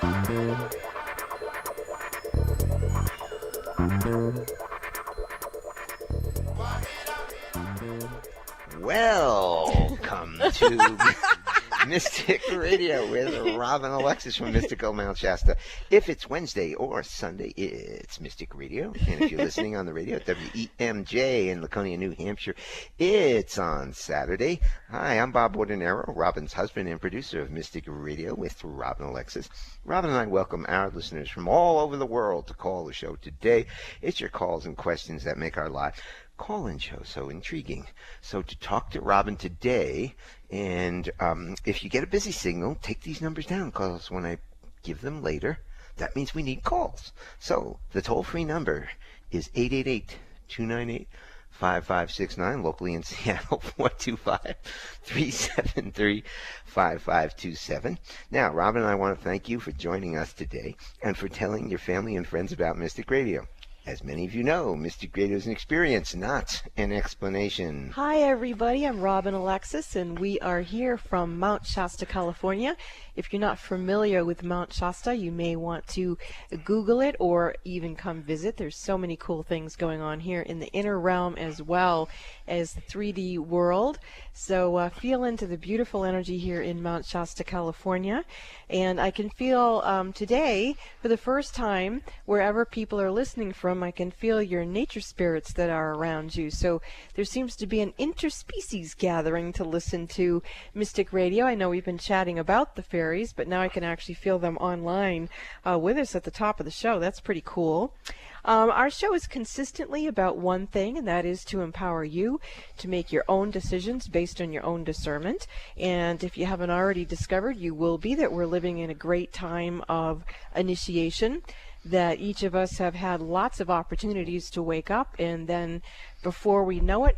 Welcome to Mystic Radio with Rob and Alexis from Mystical Mount Shasta. If it's Wednesday or Sunday, it's Mystic Radio. And if you're listening on the radio at WEMJ in Laconia, New Hampshire, it's on Saturday. Hi, I'm Bob Ordinero, Robin's husband and producer of Mystic Radio with Rob and Alexis. Robin and I welcome our listeners from all over the world to call the show today. It's your calls and questions that make our live call-in show so intriguing. So to talk to Robin today, and if you get a busy signal, take these numbers down, because when I give them later, that means we need calls. So the toll-free number is 888-298-5569, locally in Seattle, 425-373-5527. Now, Robin and I want to thank you for joining us today and for telling your family and friends about Mystic Radio. As many of you know, Mystic Radio is an experience, not an explanation. Hi, everybody. I'm Robin Alexis, and we are here from Mount Shasta, California. If you're not familiar with Mount Shasta, you may want to Google it or even come visit. There's so many cool things going on here in the inner realm as well as the 3D world. So feel into the beautiful energy here in Mount Shasta, California. And I can feel today, for the first time, wherever people are listening from, I can feel your nature spirits that are around you. So there seems to be an interspecies gathering to listen to Mystic Radio. I know we've been chatting about the fairies, but now I can actually feel them online with us at the top of the show. That's pretty cool. Our show is consistently about one thing, and that is to empower you to make your own decisions based on your own discernment. And if you haven't already discovered, you will be, that we're living in a great time of initiation, that each of us have had lots of opportunities to wake up, and then before we know it,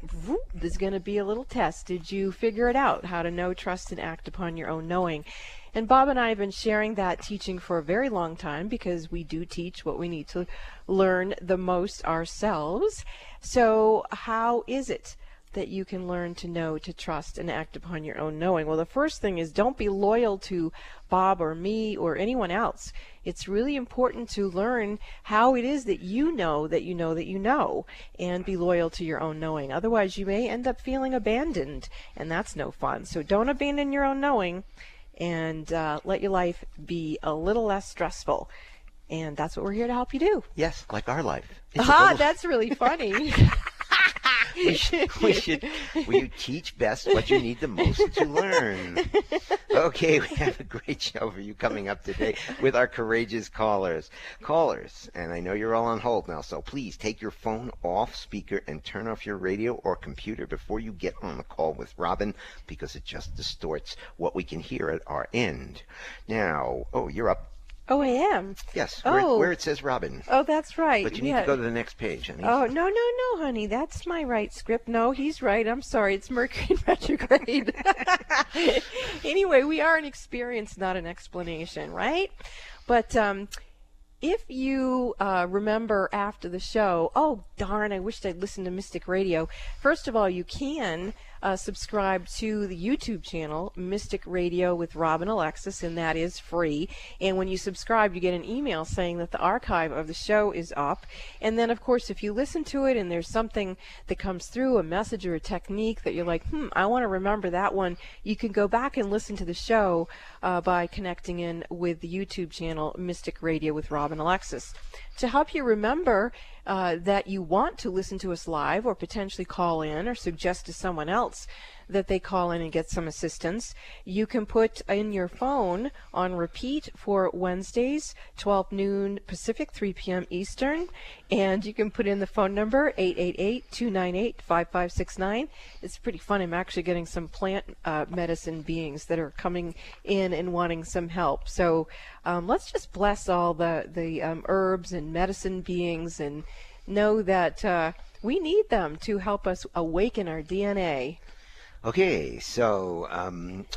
there's going to be a little test. Did you figure it out, how to know, trust, and act upon your own knowing? And Bob and I have been sharing that teaching for a very long time, because we do teach what we need to learn the most ourselves. So how is it that you can learn to know, to trust, and act upon your own knowing? Well, the first thing is, don't be loyal to Bob or me or anyone else. It's really important to learn how it is that you know that you know that you know, and be loyal to your own knowing. Otherwise, you may end up feeling abandoned, and that's no fun. So don't abandon your own knowing, and let your life be a little less stressful. And that's what we're here to help you do. Yes, like our life. That's really funny. You teach best what you need the most to learn. Okay, we have a great show for you coming up today with our courageous callers. And I know you're all on hold now, so please take your phone off speaker and turn off your radio or computer before you get on the call with Robin, because it just distorts what we can hear at our end. Now, you're up. Oh, I am? Yes, Oh. where it says Robin. Oh, that's right. But you need to go to the next page, honey. Oh, no, honey. That's my right script. No, he's right. I'm sorry. It's Mercury in retrograde. Anyway, we are an experience, not an explanation, right? But if you remember after the show, oh, darn, I wished I'd listened to Mystic Radio. First of all, you can subscribe to the YouTube channel, Mystic Radio with Rob and Alexis, and that is free. And when you subscribe, you get an email saying that the archive of the show is up. And then, of course, if you listen to it and there's something that comes through, a message or a technique that you're like, I want to remember that one, you can go back and listen to the show by connecting in with the YouTube channel, Mystic Radio with Rob and Alexis. To help you remember that you want to listen to us live, or potentially call in or suggest to someone else that they call in and get some assistance, you can put in your phone on repeat for Wednesdays, 12 noon Pacific, 3 p.m. Eastern, and you can put in the phone number 888-298-5569. It's pretty fun. I'm actually getting some plant medicine beings that are coming in and wanting some help. So let's just bless all the herbs and medicine beings, and know that we need them to help us awaken our DNA. Okay, so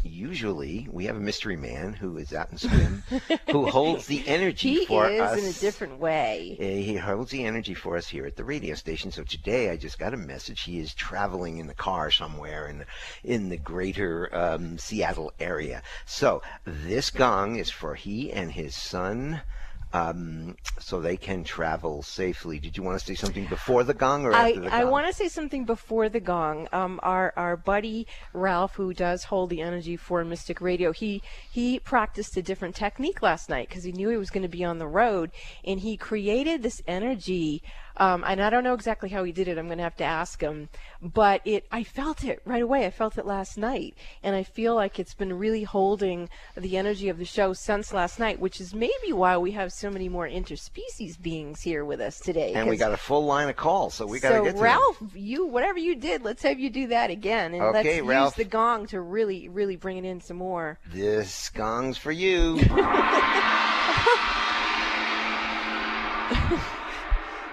usually we have a mystery man who is out and swim, who holds the energy He for is us. in a different way. He holds the energy for us here at the radio station. So today I just got a message. He is traveling in the car somewhere in the greater Seattle area. So this gong is for he and his son. So they can travel safely. Did you want to say something before the gong or after the gong? I want to say something before the gong. Our buddy Ralph, who does hold the energy for Mystic Radio, he practiced a different technique last night because he knew he was going to be on the road, and he created this energy. And I don't know exactly how he did it. I'm going to have to ask him. But I felt it right away. I felt it last night. And I feel like it's been really holding the energy of the show since last night, which is maybe why we have so many more interspecies beings here with us today. And we got a full line of calls, so we got to get to Ralph, them. whatever you did, let's have you do that again. And Okay, let's Ralph. use the gong to really, really bring it in some more. This gong's for you.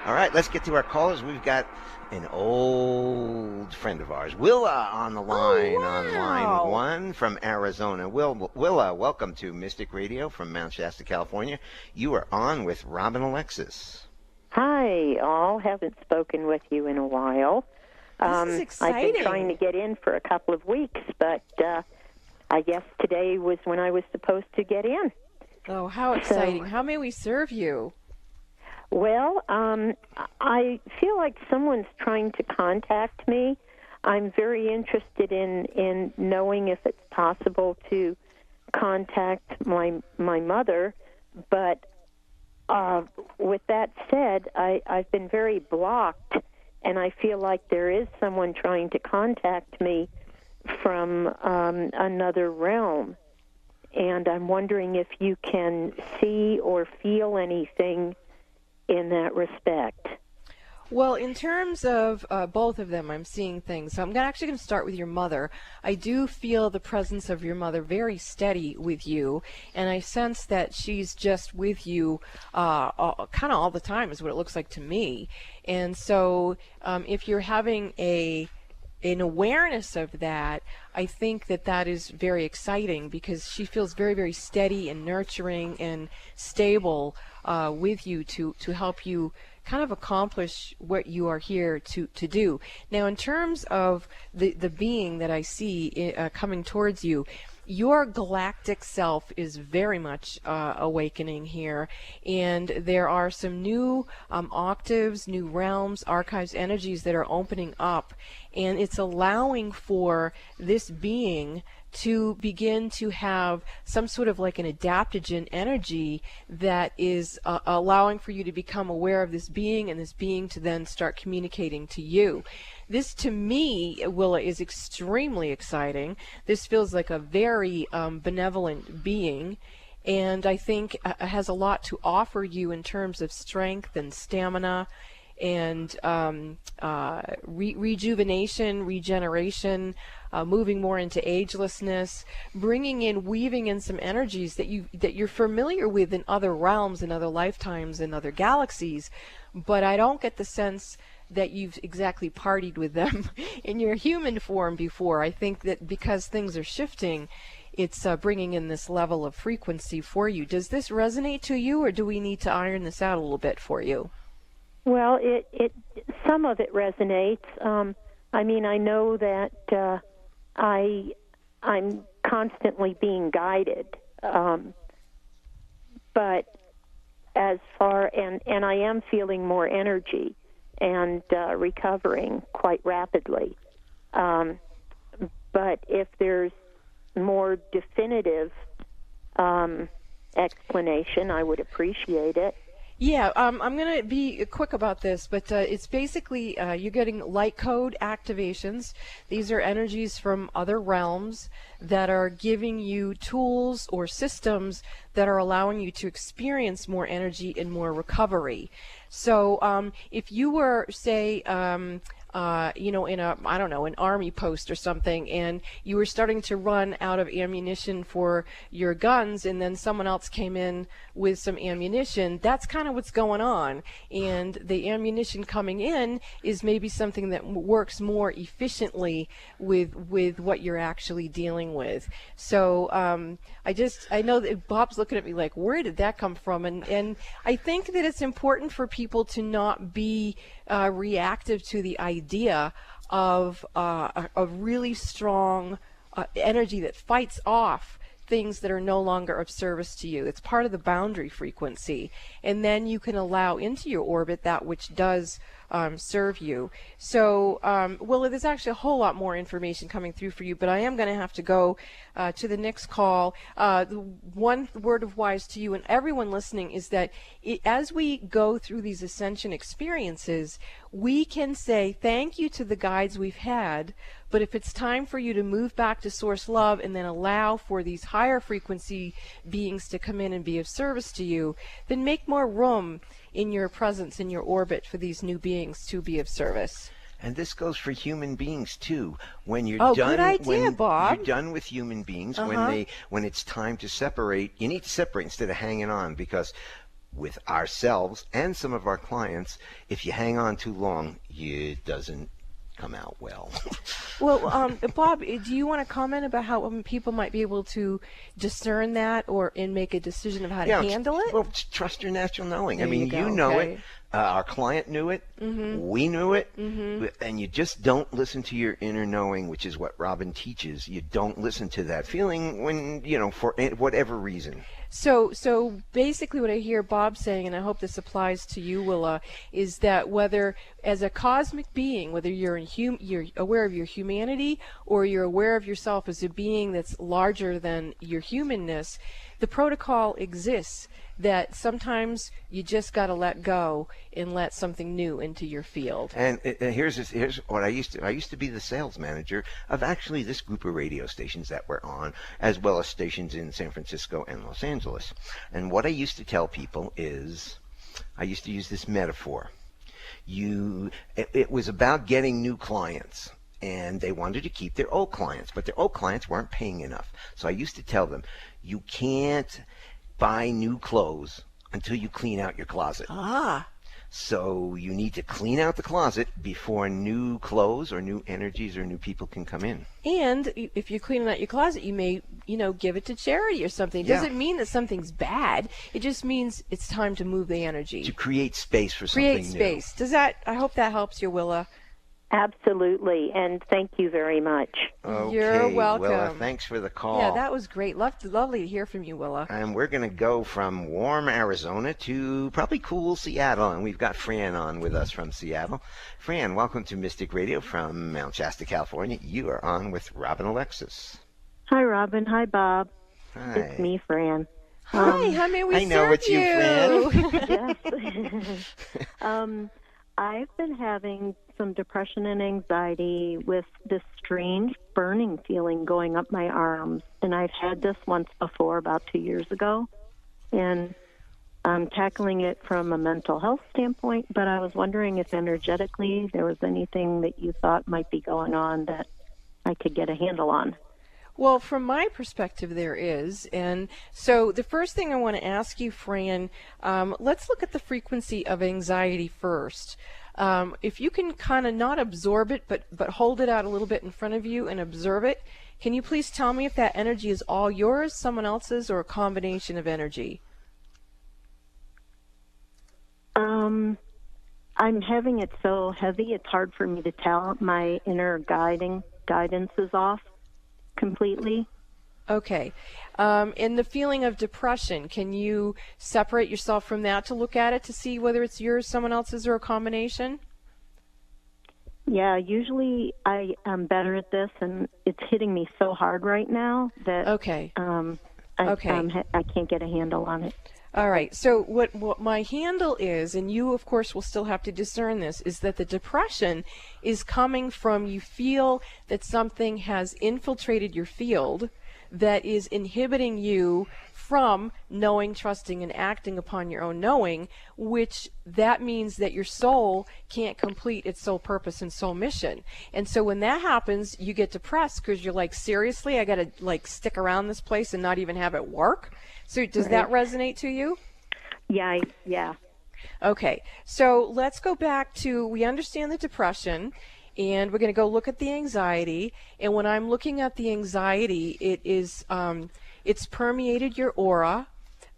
All right, let's get to our callers. We've got an old friend of ours, Willa, on the line, on line 1 from Arizona. Willa, welcome to Mystic Radio from Mount Shasta, California. You are on with Rob and Alexis. Hi, all. Haven't spoken with you in a while. This is exciting. I've been trying to get in for a couple of weeks, but I guess today was when I was supposed to get in. Oh, how exciting. How may we serve you? Well, I feel like someone's trying to contact me. I'm very interested in knowing if it's possible to contact my mother, but with that said, I've been very blocked, and I feel like there is someone trying to contact me from another realm, and I'm wondering if you can see or feel anything in that respect. Well, in terms of both of them, I'm seeing things. So I'm actually going to start with your mother. I do feel the presence of your mother very steady with you, and I sense that she's just with you kind of all the time is what it looks like to me. And so if you're having an awareness of that, I think that is very exciting because she feels very, very steady and nurturing and stable with you to help you kind of accomplish what you are here to do. Now, in terms of the being that I see coming towards you, your galactic self is very much awakening here, and there are some new octaves, new realms, archives, energies that are opening up, and it's allowing for this being to begin to have some sort of like an adaptogen energy that is allowing for you to become aware of this being, and this being to then start communicating to you. This, to me, Willa, is extremely exciting. This feels like a very benevolent being, and I think has a lot to offer you in terms of strength and stamina and rejuvenation, regeneration, moving more into agelessness, weaving in some energies that you're familiar with in other realms, in other lifetimes, in other galaxies, but I don't get the sense that you've exactly partied with them in your human form before. I think that because things are shifting, it's bringing in this level of frequency for you. Does this resonate to you, or do we need to iron this out a little bit for you? Well, it some of it resonates. I mean, I know that I'm constantly being guided, but as far and I am feeling more energy and recovering quite rapidly. But if there's more definitive explanation, I would appreciate it. Yeah, I'm going to be quick about this, but it's basically you're getting light code activations. These are energies from other realms that are giving you tools or systems that are allowing you to experience more energy and more recovery. So if you were, say, in a, I don't know, an army post or something, and you were starting to run out of ammunition for your guns, and then someone else came in with some ammunition. That's kind of what's going on. And the ammunition coming in is maybe something that works more efficiently with what you're actually dealing with. So I know that Bob's looking at me like, where did that come from? And I think that it's important for people to not be reactive to the idea of a really strong energy that fights off things that are no longer of service to you. It's part of the boundary frequency. And then you can allow into your orbit that which does serve you. So, Willa, there's actually a whole lot more information coming through for you, but I am going to have to go to the next call. The one word of wise to you and everyone listening is that as we go through these ascension experiences, we can say thank you to the guides we've had, but if it's time for you to move back to source love and then allow for these higher frequency beings to come in and be of service to you, then make more room in your presence, in your orbit, for these new beings to be of service. And this goes for human beings too. When you're done, good idea, Bob. You're done with human beings, Uh-huh. when it's time to separate, you need to separate instead of hanging on, because with ourselves and some of our clients, if you hang on too long, it doesn't come out well. Well, Bob, do you want to comment about how people might be able to discern that and make a decision of how to handle it? Well, trust your natural knowing. There I mean, you go, know okay. it. Our client knew it. We knew it. And you just don't listen to your inner knowing, which is what Robin teaches. You don't listen to that feeling when, for whatever reason. So basically what I hear Bob saying, and I hope this applies to you, Willa, is that whether as a cosmic being, whether you're aware of your humanity or you're aware of yourself as a being that's larger than your humanness, the protocol exists that sometimes you just got to let go and let something new into your field. And here's what I used to be the sales manager of actually this group of radio stations that we're on, as well as stations in San Francisco and Los Angeles. And what I used to tell people is, I used to use this metaphor. It was about getting new clients. And they wanted to keep their old clients, but their old clients weren't paying enough. So I used to tell them, you can't buy new clothes until you clean out your closet. So you need to clean out the closet before new clothes or new energies or new people can come in. And if you're cleaning out your closet, you may, give it to charity or something. It doesn't mean that something's bad. It just means it's time to move the energy. To create space for something new. Create space. I hope that helps you, Willa. Absolutely, and thank you very much. Okay, You're welcome. Willa, thanks for the call. Yeah, that was great. Lovely to hear from you, Willa. And we're going to go from warm Arizona to probably cool Seattle, and we've got Fran on with us from Seattle. Fran, welcome to Mystic Radio from Mount Shasta, California. You are on with Robin Alexis. Hi, Robin. Hi, Bob. Hi. It's me, Fran. Hi, how may we serve you? I know it's you, Yes. I've been having some depression and anxiety with this strange burning feeling going up my arms. And I've had this once before, about 2 years ago. And I'm tackling it from a mental health standpoint, but I was wondering if energetically there was anything that you thought might be going on that I could get a handle on. Well, from my perspective, there is. And so the first thing I want to ask you, Fran, let's look at the frequency of anxiety first. If you can kind of not absorb it, but hold it out a little bit in front of you and observe it, can you please tell me if that energy is all yours, someone else's, or a combination of energy? I'm having it so heavy, it's hard for me to tell. My inner guidance is off completely. Okay. And the feeling of depression, can you separate yourself from that to look at it to see whether it's yours, someone else's, or a combination? Yeah, usually I am better at this, and it's hitting me so hard right now that Okay. I can't get a handle on it. All right. So what my handle is, and you, of course, will still have to discern this, is that the depression is coming from you feel that something has infiltrated your field, that is inhibiting you from knowing, trusting, and acting upon your own knowing, which that means that your soul can't complete its soul purpose and soul mission. And so when that happens, you get depressed because you're like, seriously, I got to like stick around this place and not even have it work. So does that resonate to you? Yeah. Okay, so let's go back to, we understand the depression, and we're going to go look at the anxiety. And when I'm looking at the anxiety, it is, it's permeated your aura.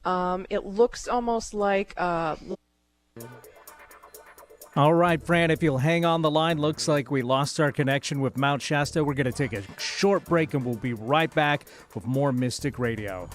It looks almost like... All right, Fran, if you'll hang on the line, looks like we lost our connection with Mount Shasta. We're going to take a short break, and we'll be right back with more Mystic Radio.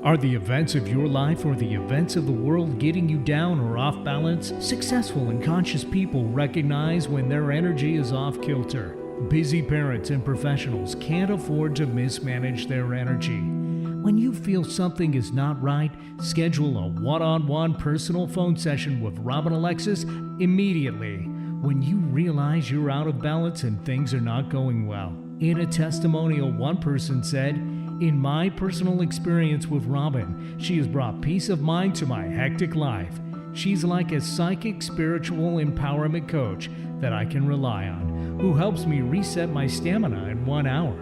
Are the events of your life or the events of the world getting you down or off balance? Successful and conscious people recognize when their energy is off kilter. Busy parents and professionals can't afford to mismanage their energy. When you feel something is not right, schedule a one-on-one personal phone session with Rob and Alexis immediately when you realize you're out of balance and things are not going well. In a testimonial, one person said, "In my personal experience with Robin, she has brought peace of mind to my hectic life. She's like a psychic spiritual empowerment coach that I can rely on, who helps me reset my stamina in 1 hour."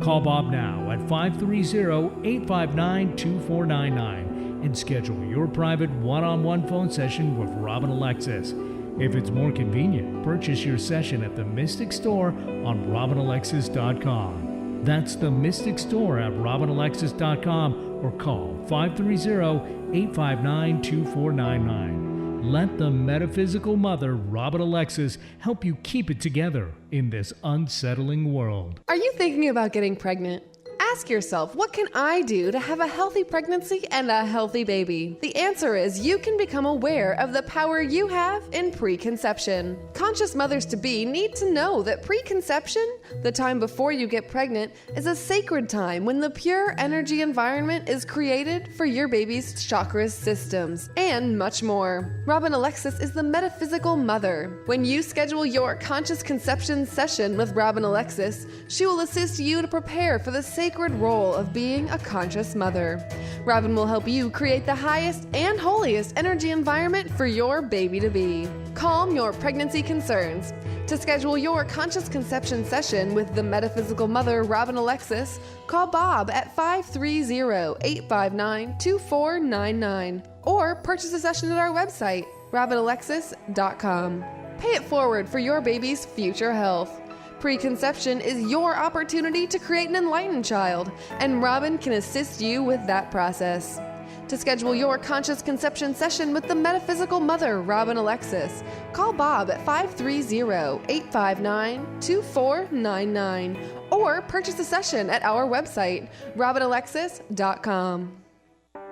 Call Bob now at 530-859-2499 and schedule your private one-on-one phone session with Rob and Alexis. If it's more convenient, purchase your session at the Mystic Store on robinalexis.com. That's the Mystic Store at robinalexis.com or call 530-859-2499. Let the metaphysical mother, Robin Alexis, help you keep it together in this unsettling world. Are you thinking about getting pregnant? Ask yourself, what can I do to have a healthy pregnancy and a healthy baby? The answer is you can become aware of the power you have in preconception. Conscious mothers-to-be need to know that preconception, the time before you get pregnant, is a sacred time when the pure energy environment is created for your baby's chakras systems, and much more. Robin Alexis is the metaphysical mother. When you schedule your conscious conception session with Robin Alexis, she will assist you to prepare for the sacred role of being a conscious mother. Robin will help you create the highest and holiest energy environment for your baby to be. Calm your pregnancy concerns. To schedule your conscious conception session with the metaphysical mother, Robin Alexis, call Bob at 530-859-2499 or purchase a session at our website, robinalexis.com. Pay it forward for your baby's future health. Preconception is your opportunity to create an enlightened child, and Robin can assist you with that process. To schedule your conscious conception session with the metaphysical mother, Robin Alexis, call Bob at 530-859-2499 or purchase a session at our website, robinalexis.com.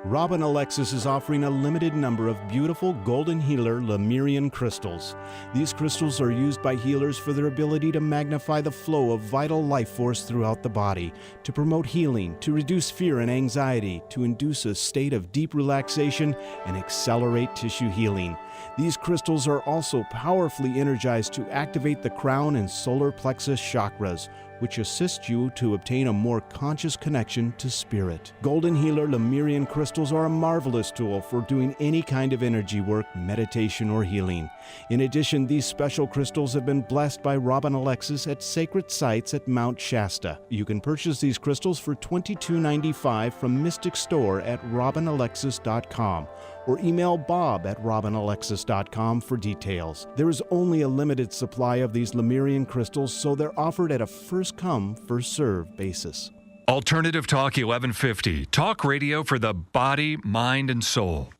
Robin Alexis is offering a limited number of beautiful golden healer Lemurian crystals. These crystals are used by healers for their ability to magnify the flow of vital life force throughout the body, to promote healing, to reduce fear and anxiety, to induce a state of deep relaxation, and accelerate tissue healing. These crystals are also powerfully energized to activate the crown and solar plexus chakras, which assist you to obtain a more conscious connection to spirit. Golden Healer Lemurian crystals are a marvelous tool for doing any kind of energy work, meditation, or healing. In addition, these special crystals have been blessed by Robin Alexis at sacred sites at Mount Shasta. You can purchase these crystals for $22.95 from Mystic Store at robinalexis.com. or email Bob at robinalexis.com for details. There is only a limited supply of these Lemurian crystals, so they're offered at a first-come, first-served basis. Alternative Talk 1150. Talk radio for the body, mind, and soul.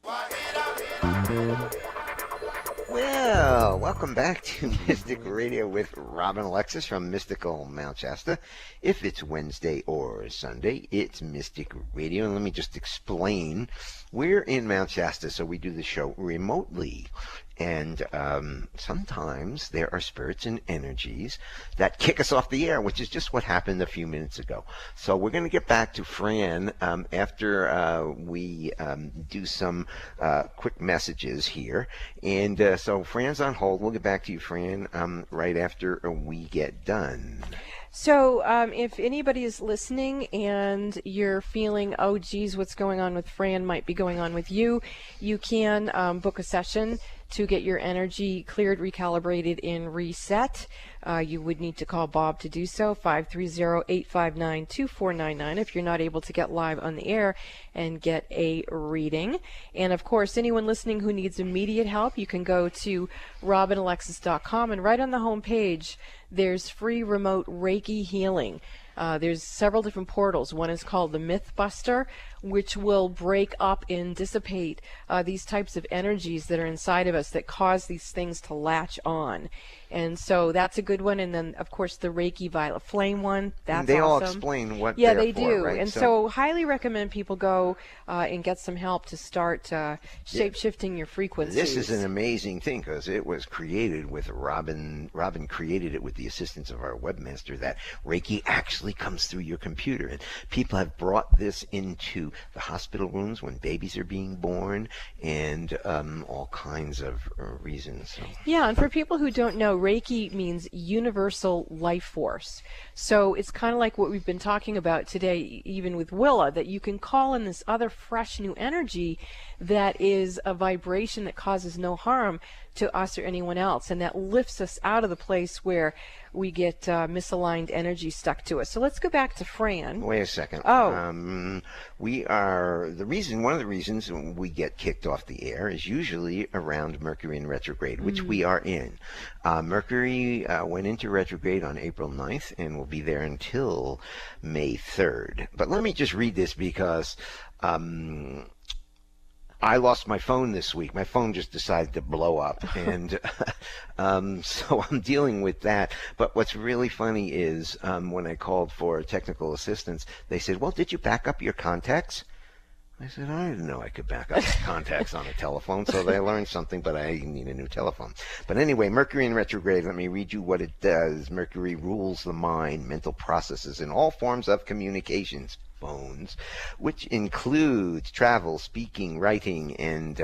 Well, welcome back to Mystic Radio with Robin Alexis from Mystical Mount Shasta. If it's Wednesday or Sunday, it's Mystic Radio. And let me just explain. We're in Mount Shasta, so we do the show remotely. And sometimes there are spirits and energies that kick us off the air, which is just what happened a few minutes ago. So we're going to get back to Fran after we do some quick messages here. And so Fran's on hold. We'll get back to you, Fran, right after we get done. So if anybody is listening and you're feeling, oh, geez, what's going on with Fran might be going on with you, you can book a session to get your energy cleared, recalibrated, and reset. You would need to call Bob to do so, 530-859-2499 if you're not able to get live on the air and get a reading. And of course, anyone listening who needs immediate help, you can go to robinalexis.com, and right on the home page, there's free remote Reiki healing. There's several different portals. One is called the Myth Buster, which will break up and dissipate these types of energies that are inside of us that cause these things to latch on. And so that's a good one. And then, of course, the Reiki Violet Flame one. That's they all awesome. explain what Yeah, they're they for, do. right? And so highly recommend people go and get some help to start shape-shifting your frequencies. This is an amazing thing because it was created with Robin. Robin created it with the assistance of our webmaster, that Reiki actually comes through your computer. And people have brought this into the hospital rooms when babies are being born and all kinds of reasons. So. Yeah, and for people who don't know, Reiki means universal life force. So it's kind of like what we've been talking about today, even with Willa, that you can call in this other fresh new energy that is a vibration that causes no harm to us or anyone else, and that lifts us out of the place where we get misaligned energy stuck to us. So let's go back to Fran. Wait a second. Oh. One of the reasons we get kicked off the air is usually around Mercury in retrograde, which we are in. Mercury went into retrograde on April 9th and will be there until May 3rd. But let me just read this because I lost my phone this week. My phone just decided to blow up, and so I'm dealing with that. But what's really funny is when I called for technical assistance, they said, well, did you back up your contacts? I said, I didn't know I could back up contacts on a telephone, so they learned something, but I need a new telephone. But anyway, Mercury in retrograde, let me read you what it does. Mercury rules the mind, mental processes, and all forms of communications. Phones, which includes travel, speaking, writing, and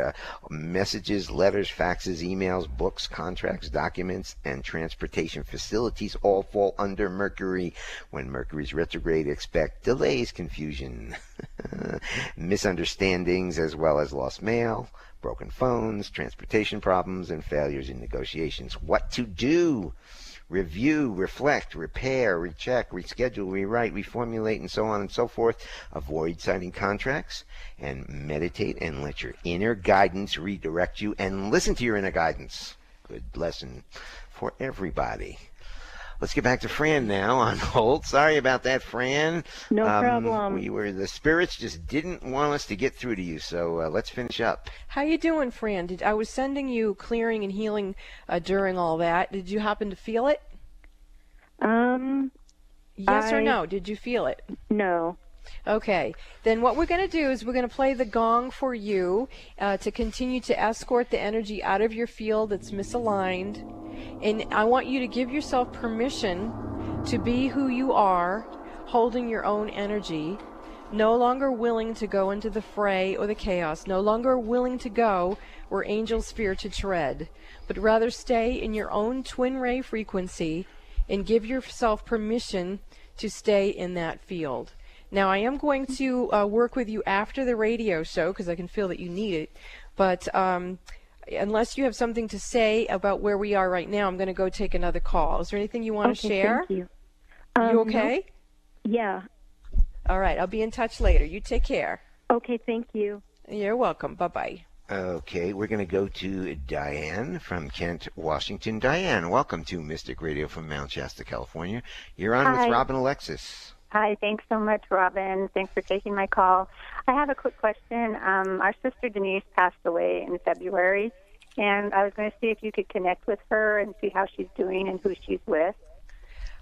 messages, letters, faxes, emails, books, contracts, documents, and transportation facilities all fall under Mercury. When Mercury's retrograde, expect delays, confusion, misunderstandings, as well as lost mail, broken phones, transportation problems, and failures in negotiations. What to do? Review, reflect, repair, recheck, reschedule, rewrite, reformulate, and so on and so forth. Avoid signing contracts and meditate and let your inner guidance redirect you, and listen to your inner guidance. Good lesson for everybody. Let's get back to Fran now on hold. Sorry about that, Fran. No problem. The spirits just didn't want us to get through to you, so let's finish up. How you doing, Fran? I was sending you clearing and healing during all that. Did you happen to feel it? Yes or no? Did you feel it? No. Okay. Then what we're going to do is we're going to play the gong for you to continue to escort the energy out of your field that's misaligned. And I want you to give yourself permission to be who you are, holding your own energy, no longer willing to go into the fray or the chaos, no longer willing to go where angels fear to tread, but rather stay in your own twin ray frequency and give yourself permission to stay in that field. Now, I am going to work with you after the radio show because I can feel that you need it, but unless you have something to say about where we are right now, I'm going to go take another call. Is there anything you want to share? Thank you. You okay? No. Yeah. All right, I'll be in touch later. You take care. Okay, thank you. You're welcome. Bye-bye. Okay, we're going to go to Diane from Kent, Washington. Diane, welcome to Mystic Radio from Mount Shasta, California. You're on with Robin Alexis. Hi, thanks so much, Robin. Thanks for taking my call. I have a quick question. Our sister Denise passed away in February, and I was going to see if you could connect with her and see how she's doing and who she's with.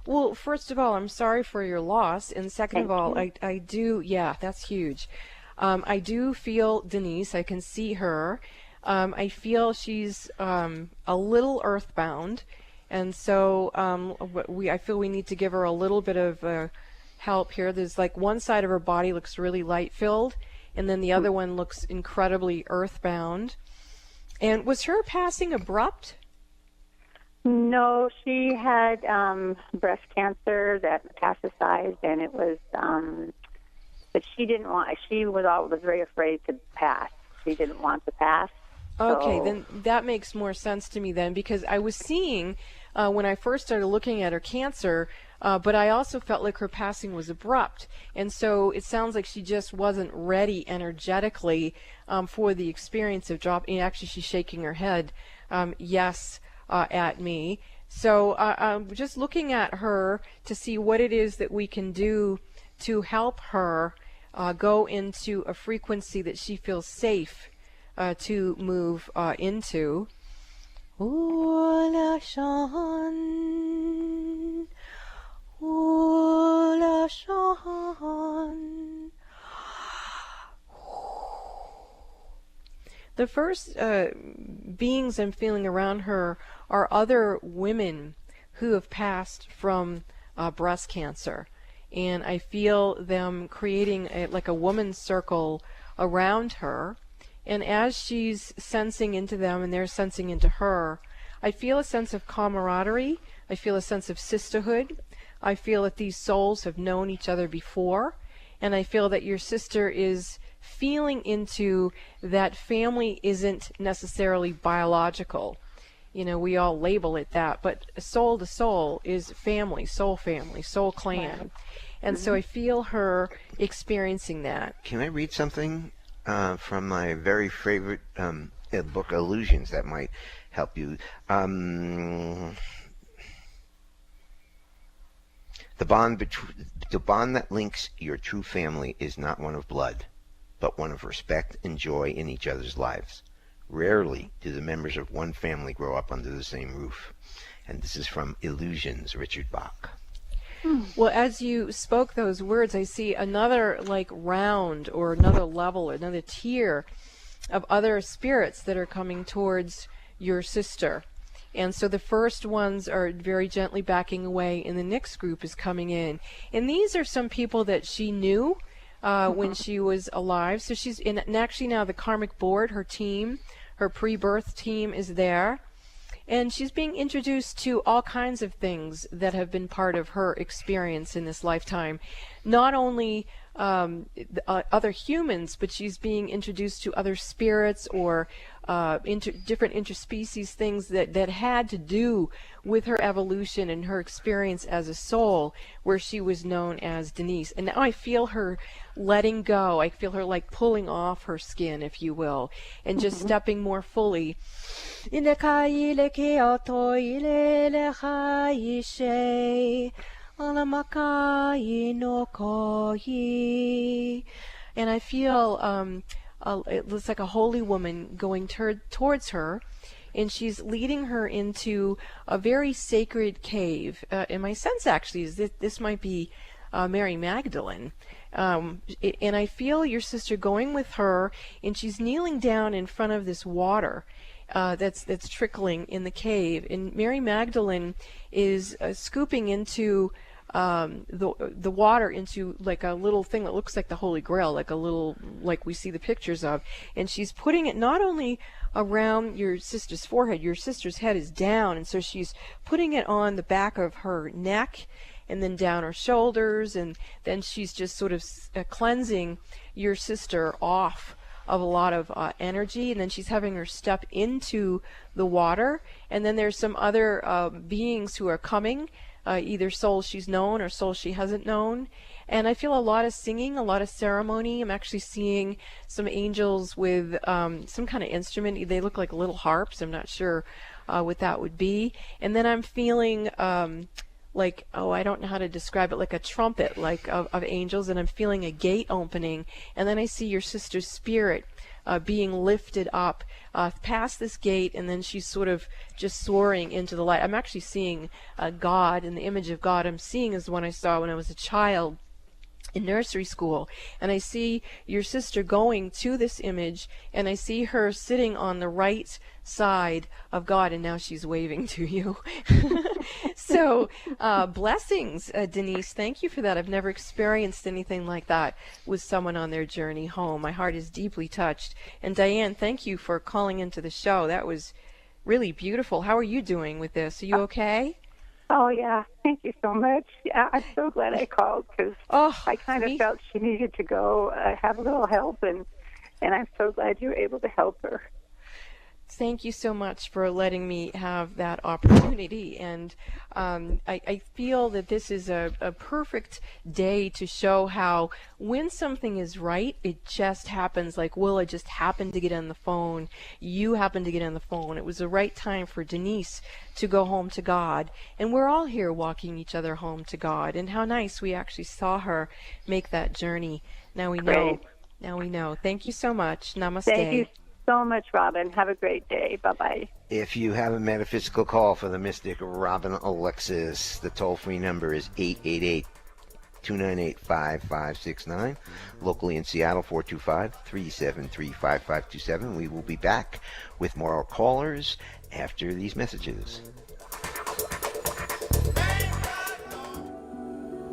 Well, first of all, I'm sorry for your loss, and second of all, I do, yeah, that's huge. I do feel Denise. I can see her. I feel she's a little earthbound, and so I feel we need to give her a little bit of help here. There's like one side of her body looks really light-filled, and then the other one looks incredibly earthbound. And was her passing abrupt? No, she had breast cancer that metastasized, and it was, but she didn't want. She was very afraid to pass. She didn't want to pass. Okay, So- then that makes more sense to me then, because I was seeing when I first started looking at her cancer, but I also felt like her passing was abrupt. And so it sounds like she just wasn't ready energetically for the experience of dropping. Actually, she's shaking her head yes at me. So I'm just looking at her to see what it is that we can do to help her go into a frequency that she feels safe to move into. Ula shan, ula shan. The first beings I'm feeling around her are other women who have passed from breast cancer. And I feel them creating like a woman's circle around her. And as she's sensing into them and they're sensing into her, I feel a sense of camaraderie. I feel a sense of sisterhood. I feel that these souls have known each other before. And I feel that your sister is feeling into that family isn't necessarily biological. You know, we all label it that, but soul to soul is family, soul clan. Right. And so I feel her experiencing that. Can I read something from my very favorite book, Illusions, that might help you? The bond that links your true family is not one of blood, but one of respect and joy in each other's lives. Rarely do the members of one family grow up under the same roof. And this is from Illusions, Richard Bach. Well, as you spoke those words, I see another like round or another level or another tier of other spirits that are coming towards your sister. And so the first ones are very gently backing away, and the next group is coming in. And these are some people that she knew when she was alive. So she's in, and actually now the karmic board, her team, her pre-birth team is there. And she's being introduced to all kinds of things that have been part of her experience in this lifetime. Not only other humans, but she's being introduced to other spirits or different interspecies things that had to do with her evolution and her experience as a soul, where she was known as Denise. And now I feel her letting go. I feel her like pulling off her skin, if you will, and just stepping more fully. And I feel it looks like a holy woman going towards her, and she's leading her into a very sacred cave. And my sense actually is that this might be Mary Magdalene. And I feel your sister going with her, and she's kneeling down in front of this water that's trickling in the cave. And Mary Magdalene is scooping into the water into like a little thing that looks like the Holy Grail, like a little, like we see the pictures of, and she's putting it not only around your sister's forehead. Your sister's head is down, and so she's putting it on the back of her neck and then down her shoulders, and then she's just sort of cleansing your sister off of a lot of energy, and then she's having her step into the water, and then there's some other beings who are coming, either souls she's known or souls she hasn't known. And I feel a lot of singing, a lot of ceremony. I'm actually seeing some angels with some kind of instrument. They look like little harps. I'm not sure what that would be. And then I'm feeling like, I don't know how to describe it, like a trumpet, like of angels, and I'm feeling a gate opening, and then I see your sister's spirit being lifted up past this gate, and then she's sort of just soaring into the light. I'm actually seeing God, and the image of God I'm seeing is the one I saw when I was a child, in nursery school, and I see your sister going to this image, and I see her sitting on the right side of God, and now she's waving to you. So blessings, Denise. Thank you for that. I've never experienced anything like that with someone on their journey home. My heart is deeply touched. And Diane, thank you for calling into the show. That was really beautiful. How are you doing with this? Are you okay? Oh, yeah. Thank you so much. Yeah, I'm so glad I called because I kind of felt she needed to go have a little help, and I'm so glad you were able to help her. Thank you so much for letting me have that opportunity. And I feel that this is a perfect day to show how when something is right, it just happens. Like Willa just happened to get on the phone. You happened to get on the phone. It was the right time for Denise to go home to God. And we're all here walking each other home to God. And how nice we actually saw her make that journey. Now we know. Great. Now we know. Thank you so much. Namaste. Thank you so much, Robin. Have a great day. Bye-bye. If you have a metaphysical call for the mystic Robin Alexis, the toll-free number is 888-298-5569. Locally in Seattle, 425-373-5527. We will be back with more callers after these messages.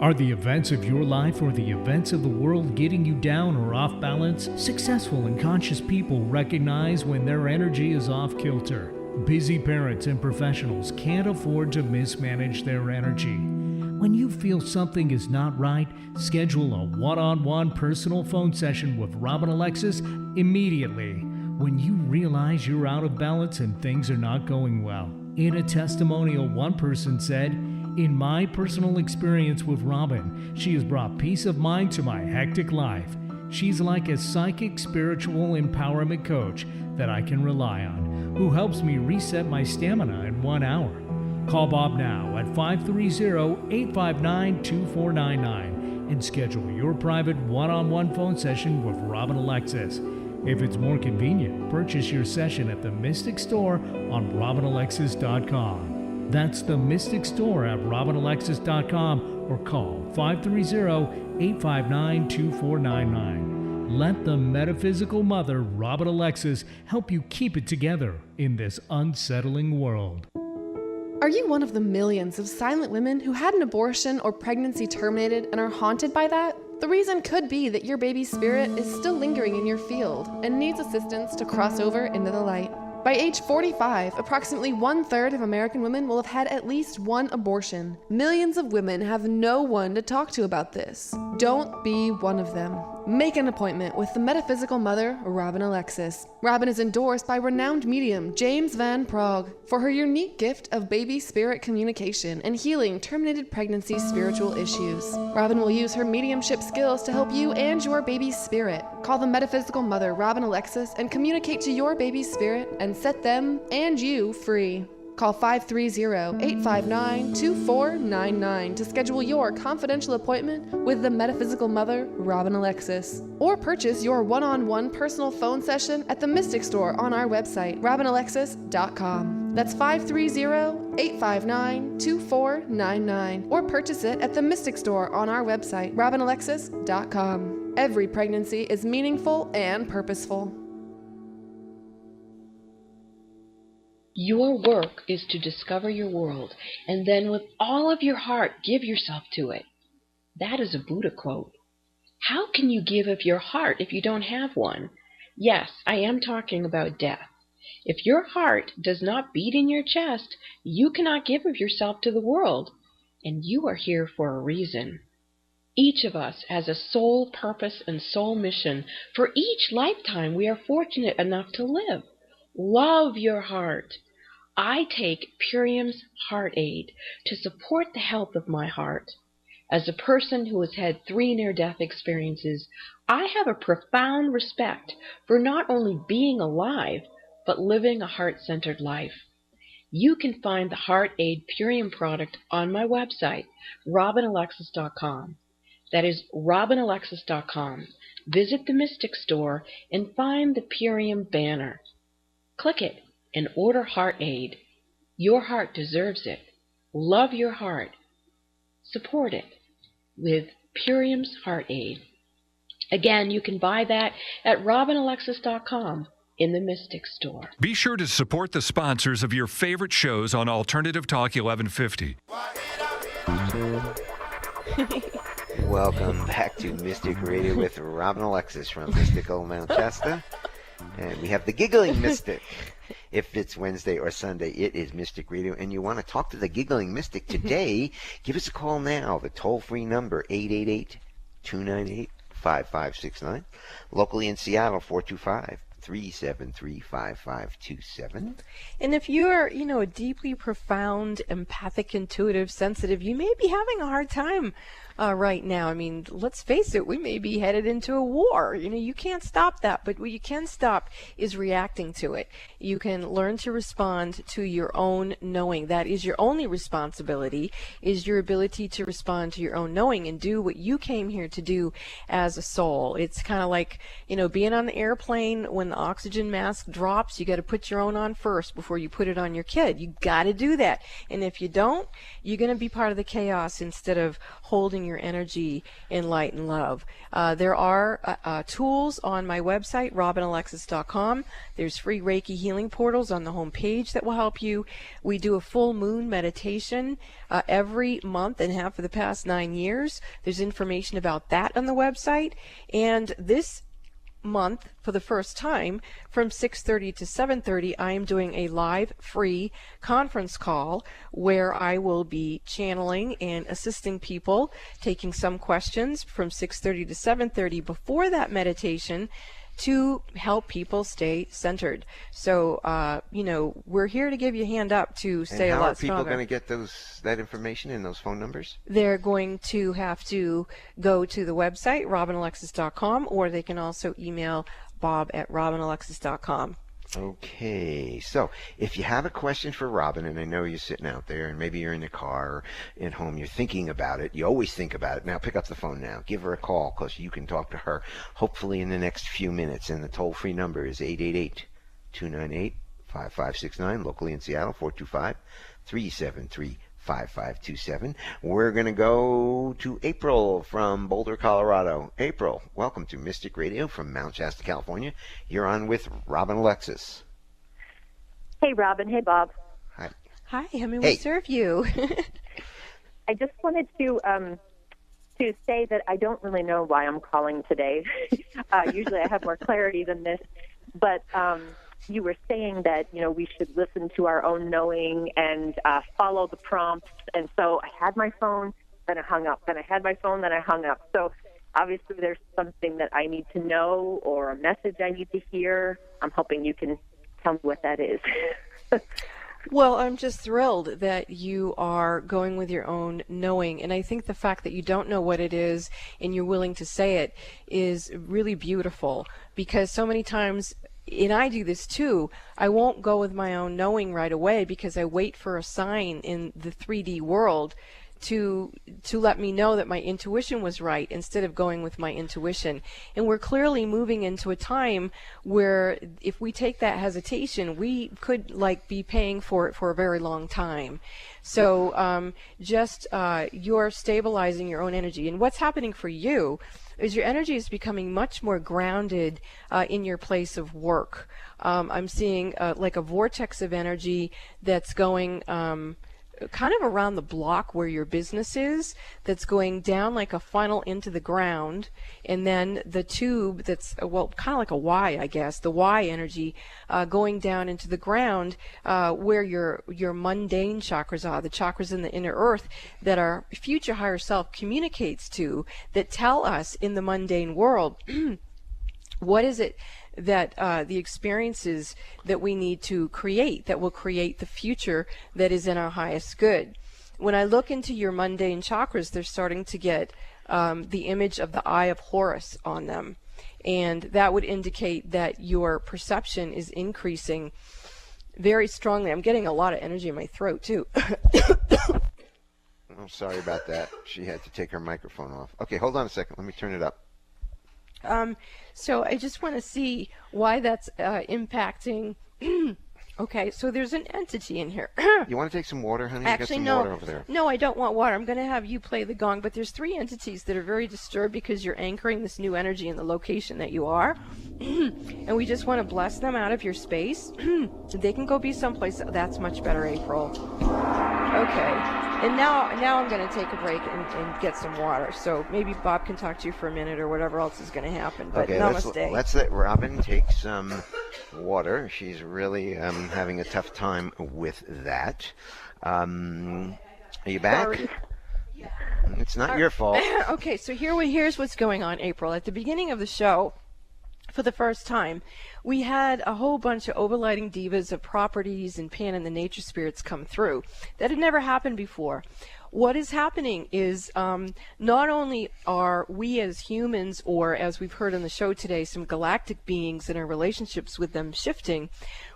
Are the events of your life or the events of the world getting you down or off balance? Successful and conscious people recognize when their energy is off kilter. Busy parents and professionals can't afford to mismanage their energy. When you feel something is not right, schedule a one-on-one personal phone session with Robin Alexis immediately. When you realize you're out of balance and things are not going well. In a testimonial, one person said, "In my personal experience with Robin, she has brought peace of mind to my hectic life. She's like a psychic spiritual empowerment coach that I can rely on, who helps me reset my stamina in 1 hour." Call Bob now at 530-859-2499 and schedule your private one-on-one phone session with Robin Alexis. If it's more convenient, purchase your session at the Mystic Store on RobinAlexis.com. That's the Mystic Store at RobinAlexis.com or call 530-859-2499. Let the metaphysical mother, Robin Alexis, help you keep it together in this unsettling world. Are you one of the millions of silent women who had an abortion or pregnancy terminated and are haunted by that? The reason could be that your baby's spirit is still lingering in your field and needs assistance to cross over into the light. By age 45, approximately 1/3 of American women will have had at least one abortion. Millions of women have no one to talk to about this. Don't be one of them. Make an appointment with the metaphysical mother, Robin Alexis. Robin is endorsed by renowned medium James Van Prague for her unique gift of baby spirit communication and healing terminated pregnancy spiritual issues. Robin will use her mediumship skills to help you and your baby's spirit. Call the metaphysical mother, Robin Alexis, and communicate to your baby's spirit and set them and you free. Call 530-859-2499 to schedule your confidential appointment with the metaphysical mother, Robin Alexis. Or purchase your one-on-one personal phone session at the Mystic Store on our website, RobinAlexis.com. That's 530-859-2499. Or purchase it at the Mystic Store on our website, RobinAlexis.com. Every pregnancy is meaningful and purposeful. Your work is to discover your world, and then with all of your heart, give yourself to it. That is a Buddha quote. How can you give of your heart if you don't have one? Yes, I am talking about death. If your heart does not beat in your chest, you cannot give of yourself to the world, and you are here for a reason. Each of us has a soul purpose and soul mission for each lifetime we are fortunate enough to live. Love your heart. I take Purium's Heart Aid to support the health of my heart. As a person who has had 3 near-death experiences, I have a profound respect for not only being alive, but living a heart-centered life. You can find the Heart Aid Purium product on my website, RobinAlexis.com. That is RobinAlexis.com. Visit the Mystic Store and find the Purium banner. Click it and order Heart Aid. Your heart deserves it. Love your heart. Support it with Purium's Heart Aid. Again, you can buy that at robinalexis.com in the Mystic Store. Be sure to support the sponsors of your favorite shows on Alternative Talk 1150. Welcome back to Mystic Radio with Robin Alexis from Mystical Mount Shasta. And we have the Giggling Mystic. If it's Wednesday or Sunday, it is Mystic Radio. And you want to talk to the Giggling Mystic today, give us a call now. The toll-free number, 888-298-5569. Locally in Seattle, 425-373-5527. And if you're, a deeply profound, empathic, intuitive, sensitive, you may be having a hard time right now. I mean, let's face it, we may be headed into a war. You can't stop that, but what you can stop is reacting to it. You can learn to respond to your own knowing. That is your only responsibility, is your ability to respond to your own knowing and do what you came here to do as a soul. It's kind of like, being on the airplane when the oxygen mask drops, you got to put your own on first before you put it on your kid. You got to do that. And if you don't, you're going to be part of the chaos instead of holding your energy in light and love. There are tools on my website, robinalexis.com. There's free Reiki healing portals on the home page that will help you. We do a full moon meditation every month and have for the past 9 years. There's information about that on the website. And this month, for the first time, from 6:30 to 7:30, I am doing a live free conference call where I will be channeling and assisting people, taking some questions from 6:30 to 7:30 before that meditation to help people stay centered. So, we're here to give you a hand up to stay a lot stronger. And how are people going to get that information and those phone numbers? They're going to have to go to the website, robinalexis.com, or they can also email bob@robinalexis.com. Okay, so if you have a question for Robin, and I know you're sitting out there, and maybe you're in the car or at home, you're thinking about it, you always think about it. Now pick up the phone now. Give her a call because you can talk to her hopefully in the next few minutes. And the toll-free number is 888-298-5569, locally in Seattle, 425-373-5527. 5527. We're going to go to April from Boulder, Colorado. April, welcome to Mystic Radio from Mount Shasta, California. You're on with Robin Alexis. Hey, Robin. Hey, Bob. Hi. Hi, how may we serve you? I just wanted to say that I don't really know why I'm calling today. Usually I have more clarity than this. But you were saying that, we should listen to our own knowing and follow the prompts. And so I had my phone, then I hung up. Then I had my phone, then I hung up. So obviously there's something that I need to know or a message I need to hear. I'm hoping you can tell me what that is. Well, I'm just thrilled that you are going with your own knowing. And I think the fact that you don't know what it is and you're willing to say it is really beautiful, because so many times, and I do this too, I won't go with my own knowing right away because I wait for a sign in the 3D world to let me know that my intuition was right instead of going with my intuition. And we're clearly moving into a time where if we take that hesitation, we could be paying for it for a very long time. So you're stabilizing your own energy. And what's happening for you is your energy is becoming much more grounded in your place of work. I'm seeing like a vortex of energy that's going kind of around the block where your business is, that's going down like a funnel into the ground, and then the tube that's, kind of like a Y, I guess, the Y energy going down into the ground where your mundane chakras are, the chakras in the inner earth that our future higher self communicates to, that tell us in the mundane world what is it that the experiences that we need to create that will create the future that is in our highest good. When I look into your mundane chakras, they're starting to get the image of the Eye of Horus on them. And that would indicate that your perception is increasing very strongly. I'm getting a lot of energy in my throat, too. I'm sorry about that. She had to take her microphone off. Okay, hold on a second. Let me turn it up. So I just want to see why that's impacting Okay, so there's an entity in here. You want to take some water, honey? Actually, you got some no. water over there. No, I don't want water. I'm going to have you play the gong, but there's 3 entities that are very disturbed because you're anchoring this new energy in the location that you are. And we just want to bless them out of your space. They can go be someplace that's much better, April. Okay. And now I'm going to take a break and get some water. So maybe Bob can talk to you for a minute or whatever else is going to happen. But Okay, namaste. let's let Robin take some water. She's really having a tough time with that. Are you back? Sorry. It's not your fault. Okay, so here's what's going on, April. At the beginning of the show, for the first time, we had a whole bunch of overlighting divas of properties and Pan and the nature spirits come through. That had never happened before. What is happening is not only are we as humans, or as we've heard on the show today, some galactic beings and our relationships with them shifting,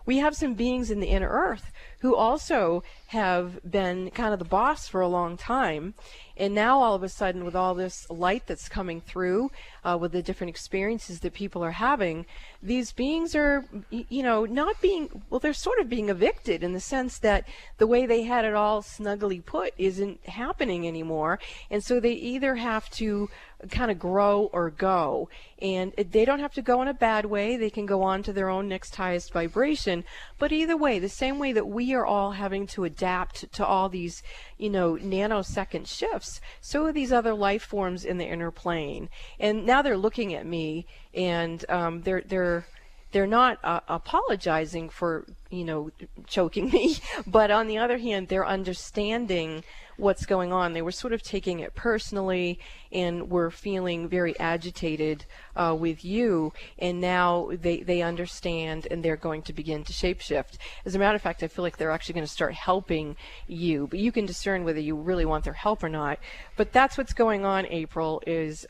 we have some beings in the inner earth who also have been kind of the boss for a long time. And now all of a sudden, with all this light that's coming through, with the different experiences that people are having, these beings are, not being, well, they're sort of being evicted in the sense that the way they had it all snugly put isn't happening anymore. And so they either have to kind of grow or go. And they don't have to go in a bad way. They can go on to their own next highest vibration. But either way, the same way that we are all having to adapt to all these, nanosecond shifts, so are these other life forms in the inner plane. And now they're looking at me, and they're not apologizing for, choking me, but on the other hand, they're understanding what's going on. They were sort of taking it personally and were feeling very agitated with you, and now they understand, and they're going to begin to shapeshift. As a matter of fact, I feel like they're actually going to start helping you, but you can discern whether you really want their help or not. But that's what's going on, April, is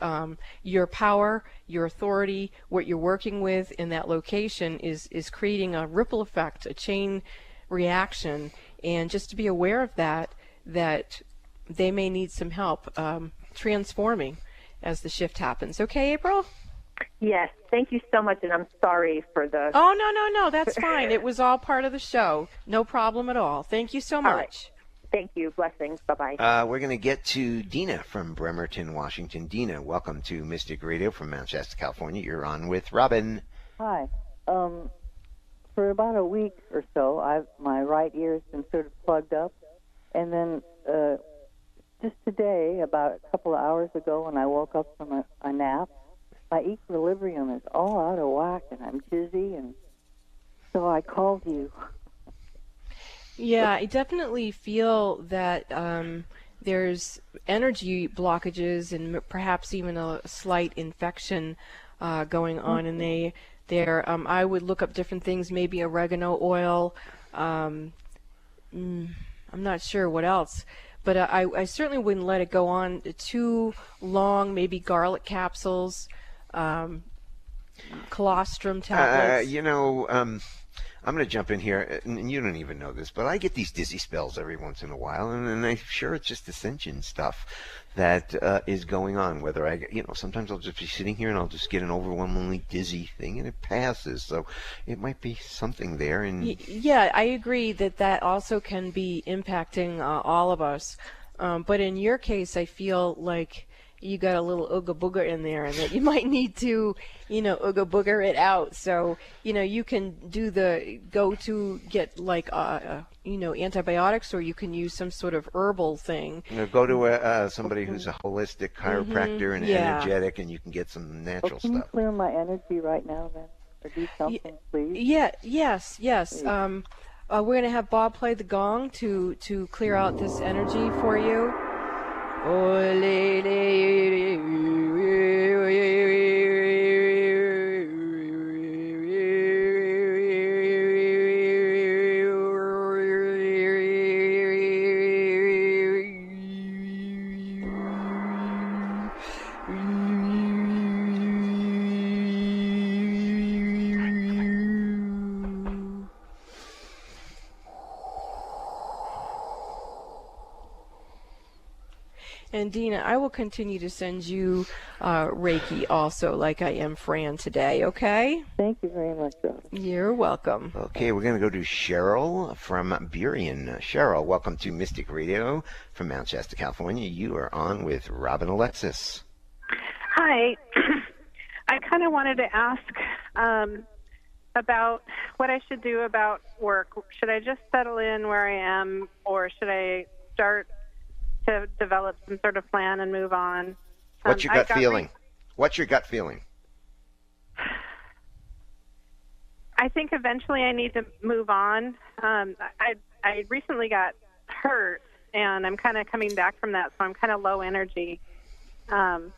your power, your authority, what you're working with in that location is creating a ripple effect, a chain reaction, and just to be aware of that they may need some help transforming as the shift happens. Okay, April? Yes, thank you so much, and I'm sorry for the... Oh, no, that's fine. It was all part of the show. No problem at all. Thank you so much. All right. Thank you. Blessings. Bye-bye. We're going to get to Dina from Bremerton, Washington. Dina, welcome to Mystic Radio from Mount Shasta, California. You're on with Robin. Hi. For about a week or so, my right ear's been sort of plugged up, and then just today, about a couple of hours ago, when I woke up from a nap, my equilibrium is all out of whack, and I'm dizzy, and so I called you. Yeah, I definitely feel that there's energy blockages and perhaps even a slight infection going on, and I would look up different things, maybe oregano oil. I'm not sure what else, but I certainly wouldn't let it go on too long. Maybe garlic capsules, colostrum tablets. I'm going to jump in here, and you don't even know this, but I get these dizzy spells every once in a while, and I'm sure it's just ascension stuff that is going on. Whether sometimes I'll just be sitting here and I'll just get an overwhelmingly dizzy thing, and it passes. So it might be something there. And yeah, I agree that also can be impacting all of us. But in your case, I feel like you got a little ooga booga in there, and that you might need to, ooga booger it out. So, you can go to get like, antibiotics, or you can use some sort of herbal thing. Go to somebody who's a holistic chiropractor and energetic, and you can get some natural Can you stuff. clear my energy right now, then? Or do something, please? Yes. We're going to have Bob play the gong to clear out this energy for you. And Dina, I will continue to send you Reiki also, like I am Fran today, okay? Thank you very much, Robin. You're welcome. Okay, we're going to go to Cheryl from Burien. Cheryl, welcome to Mystic Radio from Mount Shasta, California. You are on with Robin Alexis. Hi. I kind of wanted to ask about what I should do about work. Should I just settle in where I am, or should I start to develop some sort of plan and move on? What's your gut feeling? What's your gut feeling? I think eventually I need to move on. I recently got hurt, and I'm kind of coming back from that, so I'm kind of low energy. Well,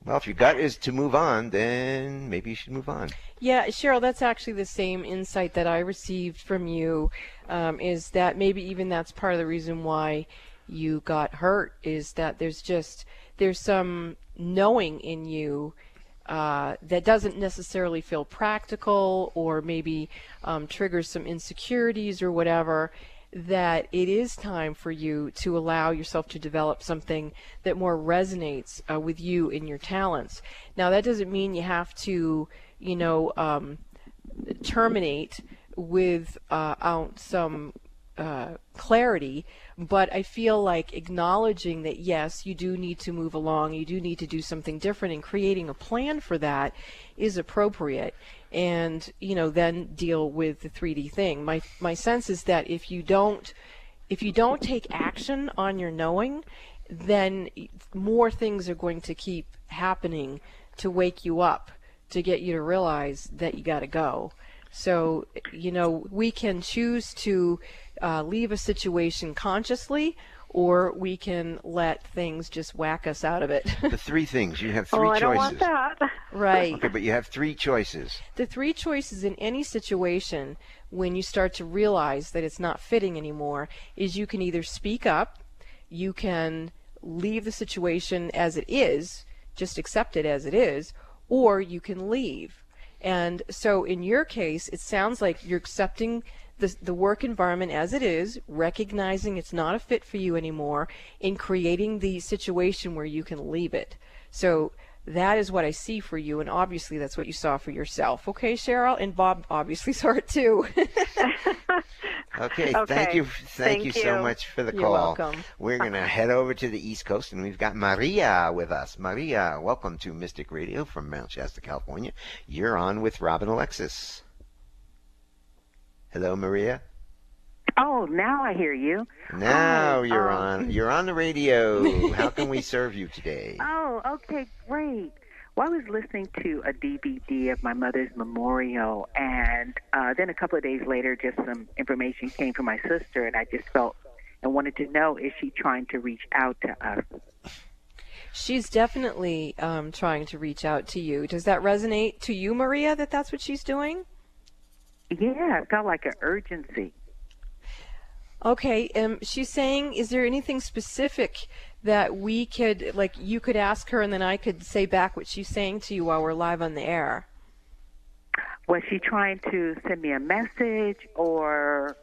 if your gut is to move on, then maybe you should move on. Yeah, Cheryl, that's actually the same insight that I received from you, is that maybe even that's part of the reason why you got hurt, is that there's some knowing in you that doesn't necessarily feel practical, or maybe triggers some insecurities or whatever, that it is time for you to allow yourself to develop something that more resonates with you and your talents. Now, that doesn't mean you have to, terminate without some clarity, but I feel like acknowledging that, yes, you do need to move along, you do need to do something different, and creating a plan for that is appropriate. And then deal with the 3D thing. My sense is that if you don't take action on your knowing, then more things are going to keep happening to wake you up, to get you to realize that you got to go. So we can choose to leave a situation consciously, or we can let things just whack us out of it. The three things. You have three choices. I don't want that. Right. Okay, but you have three choices. The three choices in any situation, when you start to realize that it's not fitting anymore, is you can either speak up, you can leave the situation as it is, just accept it as it is, or you can leave. And so in your case, it sounds like you're accepting the work environment as it is, recognizing it's not a fit for you anymore, and creating the situation where you can leave it. So that is what I see for you, and obviously that's what you saw for yourself. Okay, Cheryl? And Bob obviously saw it too. Okay, thank you so much for the call. You're welcome. We're going to head over to the East Coast, and we've got Maria with us. Maria, welcome to Mystic Radio from Mount Shasta, California. You're on with Robin Alexis. Hello, Maria. Oh, now I hear you. Now you're on. You're on the radio. How can we serve you today? Oh, okay, great. Well, I was listening to a DVD of my mother's memorial, and then a couple of days later, just some information came from my sister, and I just felt and wanted to know, is she trying to reach out to us? She's definitely trying to reach out to you. Does that resonate to you, Maria, that that's what she's doing? Yeah, it felt like an urgency. Okay, she's saying, is there anything specific that we could, like, you could ask her and then I could say back what she's saying to you while we're live on the air? Was she trying to send me a message, or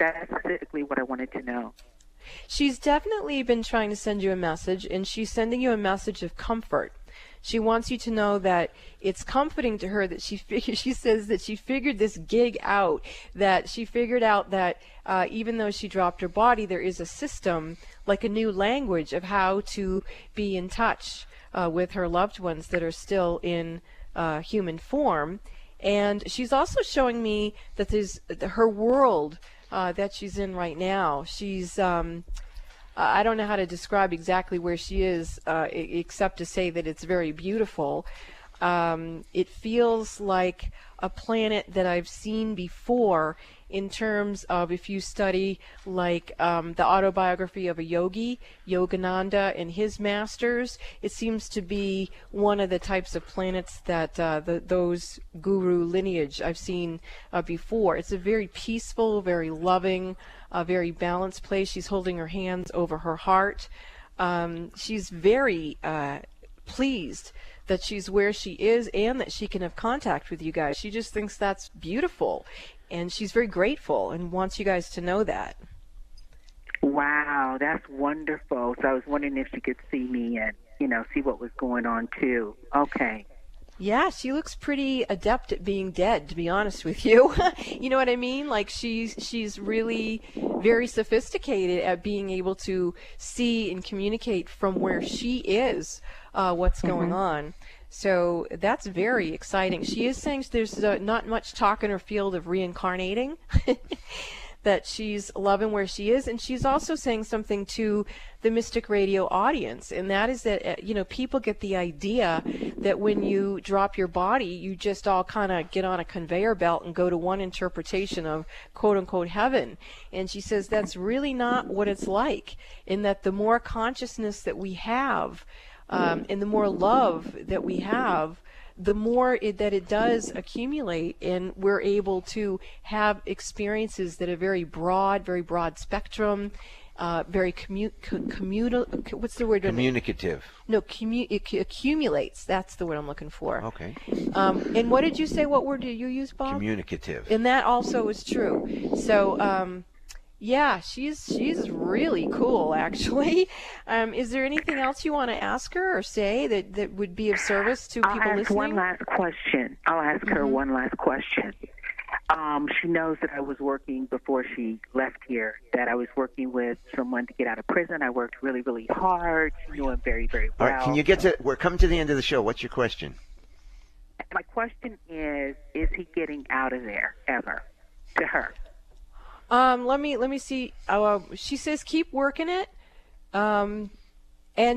that's specifically what I wanted to know? She's definitely been trying to send you a message, and she's sending you a message of comfort. She wants you to know that it's comforting to her that she says that she figured this gig out, that she figured out that even though she dropped her body, there is a system, like a new language of how to be in touch with her loved ones that are still in human form. And she's also showing me that there's her world that she's in right now. She's I don't know how to describe exactly where she is, except to say that it's very beautiful. It feels like a planet that I've seen before in terms of, if you study like the autobiography of a yogi, Yogananda and his masters, it seems to be one of the types of planets that those guru lineage I've seen before. It's a very peaceful, very loving, a very balanced place. She's holding her hands over her heart. She's very pleased that she's where she is and that she can have contact with you guys. She just thinks that's beautiful, and she's very grateful and wants you guys to know that. Wow, that's wonderful. So I was wondering if she could see me and, see what was going on too. Okay. Yeah, she looks pretty adept at being dead, to be honest with you. You know what I mean? Like she's really very sophisticated at being able to see and communicate from where she is what's going on. So that's very exciting. She is saying there's not much talk in her field of reincarnating. That she's loving where she is, and she's also saying something to the Mystic Radio audience, and that is that people get the idea that when you drop your body, you just all kind of get on a conveyor belt and go to one interpretation of quote-unquote heaven. And she says that's really not what it's like, in that the more consciousness that we have and the more love that we have, the more that it does accumulate, and we're able to have experiences that are very broad spectrum, very what's the word? Communicative. No, it accumulates. That's the word I'm looking for. Okay. And what did you say? What word did you use, Bob? Communicative. And that also is true. So, yeah, she's really cool, actually. Is there anything else you want to ask her or say that would be of service to people listening? One last question. I'll ask her one last question. She knows that I was working before she left here, that I was working with someone to get out of prison. I worked really, really hard. She knew him very, very well. All right, we're coming to the end of the show. What's your question? My question is he getting out of there ever? To her. Let me see. She says keep working it. And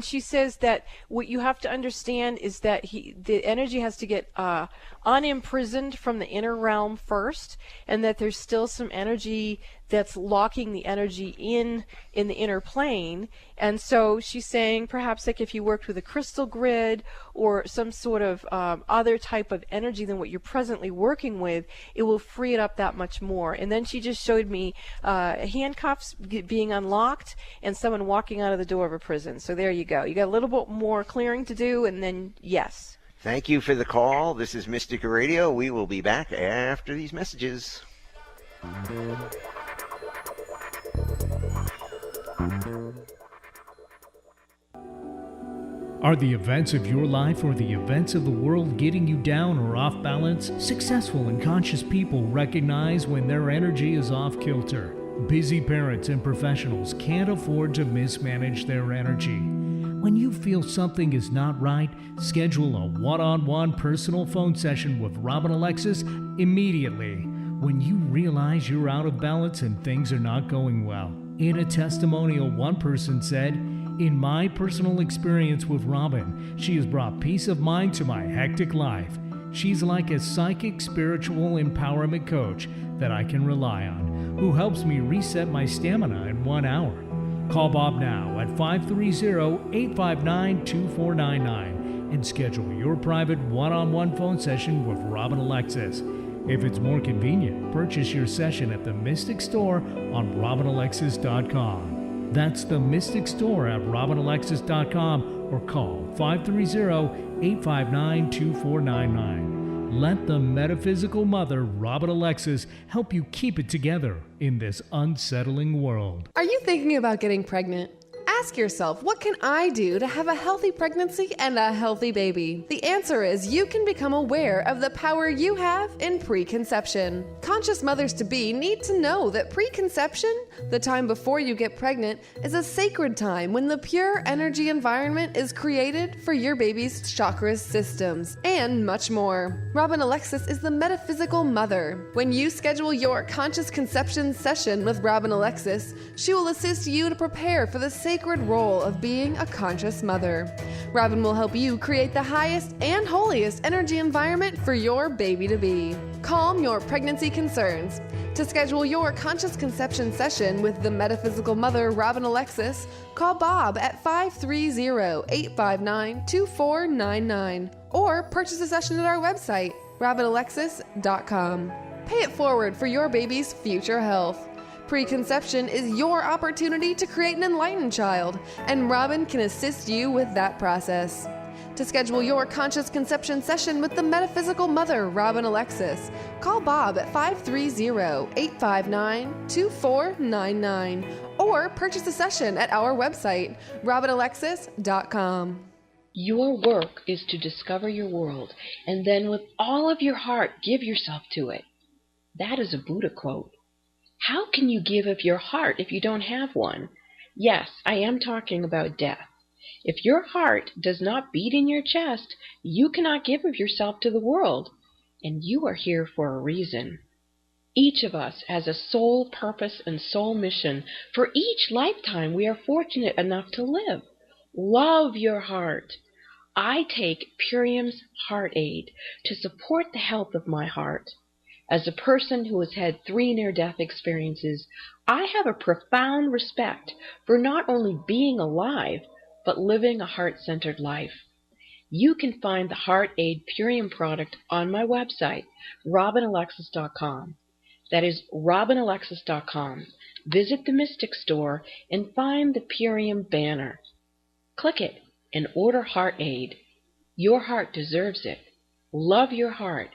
she says that what you have to understand is that the energy has to get unimprisoned from the inner realm first, and that there's still some energy that's locking the energy in the inner plane. And so she's saying perhaps like if you worked with a crystal grid or some sort of other type of energy than what you're presently working with, it will free it up that much more. And then she just showed me handcuffs being unlocked and someone walking out of the door of a prison. So there you go. You got a little bit more clearing to do, and then yes. Thank you for the call. This is Mystic Radio. We will be back after these messages. Are the events of your life or the events of the world getting you down or off balance? Successful and conscious people recognize when their energy is off kilter. Busy parents and professionals can't afford to mismanage their energy. When you feel something is not right, schedule a one-on-one personal phone session with Rob and Alexis immediately when you realize you're out of balance and things are not going well. In a testimonial, one person said, "In my personal experience with Robin, she has brought peace of mind to my hectic life. She's like a psychic spiritual empowerment coach that I can rely on, who helps me reset my stamina in 1 hour." Call Bob now at 530-859-2499 and schedule your private one-on-one phone session with Rob and Alexis. If it's more convenient, purchase your session at the Mystic Store on robinalexis.com. That's the Mystic Store at robinalexis.com or call 530-859-2499. Let the metaphysical mother, Robin Alexis, help you keep it together in this unsettling world. Are you thinking about getting pregnant? Ask yourself, what can I do to have a healthy pregnancy and a healthy baby? The answer is you can become aware of the power you have in preconception. Conscious mothers-to-be need to know that preconception, the time before you get pregnant, is a sacred time when the pure energy environment is created for your baby's chakras systems, and much more. Robin Alexis is the metaphysical mother. When you schedule your conscious conception session with Robin Alexis, she will assist you to prepare for the sacred role of being a conscious mother. Robin will help you create the highest and holiest energy environment for your baby to be. Calm your pregnancy concerns. To schedule your conscious conception session with the metaphysical mother, Robin Alexis, call Bob at 530-859-2499 or purchase a session at our website, robinalexis.com. Pay it forward for your baby's future health. Preconception is your opportunity to create an enlightened child, and Robin can assist you with that process. To schedule your conscious conception session with the metaphysical mother, Robin Alexis, call Bob at 530-859-2499 or purchase a session at our website, robinalexis.com. Your work is to discover your world, and then with all of your heart, give yourself to it. That is a Buddha quote. How can you give of your heart if you don't have one? Yes, I am talking about death. If your heart does not beat in your chest, you cannot give of yourself to the world, and you are here for a reason. Each of us has a soul purpose and soul mission for each lifetime we are fortunate enough to live. Love your heart. I take Purium's Heart Aid to support the health of my heart. As a person who has had 3 near-death experiences, I have a profound respect for not only being alive, but living a heart-centered life. You can find the Heart Aid Purium product on my website, robinalexis.com. That is robinalexis.com. Visit the Mystic Store and find the Purium banner. Click it and order Heart Aid. Your heart deserves it. Love your heart.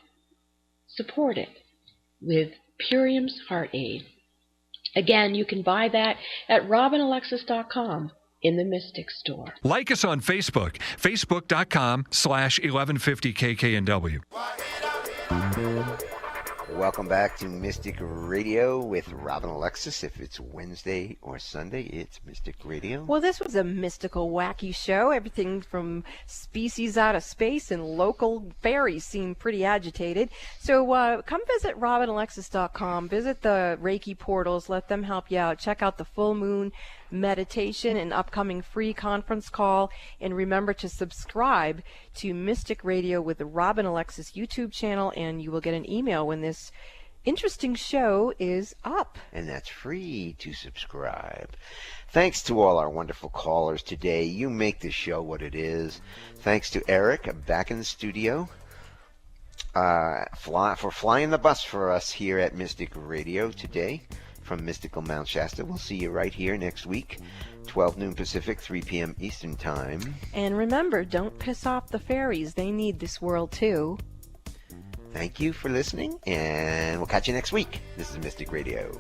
Support it with Purium's Heart Aid. Again, you can buy that at robinalexis.com in the Mystic Store. Like us on Facebook, facebook.com/1150kknw. Welcome back to Mystic Radio with Robin Alexis. If it's Wednesday or Sunday, it's Mystic Radio. Well, this was a mystical, wacky show. Everything from species out of space and local fairies seemed pretty agitated. So come visit robinalexis.com. Visit the Reiki portals. Let them help you out. Check out the full moon meditation and upcoming free conference call. And remember to subscribe to Mystic Radio with the Robin Alexis YouTube channel, and you will get an email when this interesting show is up. And that's free to subscribe. Thanks to all our wonderful callers today. You make the show what it is. Thanks to Eric back in the studio for flying the bus for us here at Mystic Radio today from Mystical Mount Shasta. We'll see you right here next week, 12 noon Pacific, 3 p.m. Eastern Time. And remember, don't piss off the fairies. They need this world too. Thank you for listening, and we'll catch you next week. This is Mystic Radio.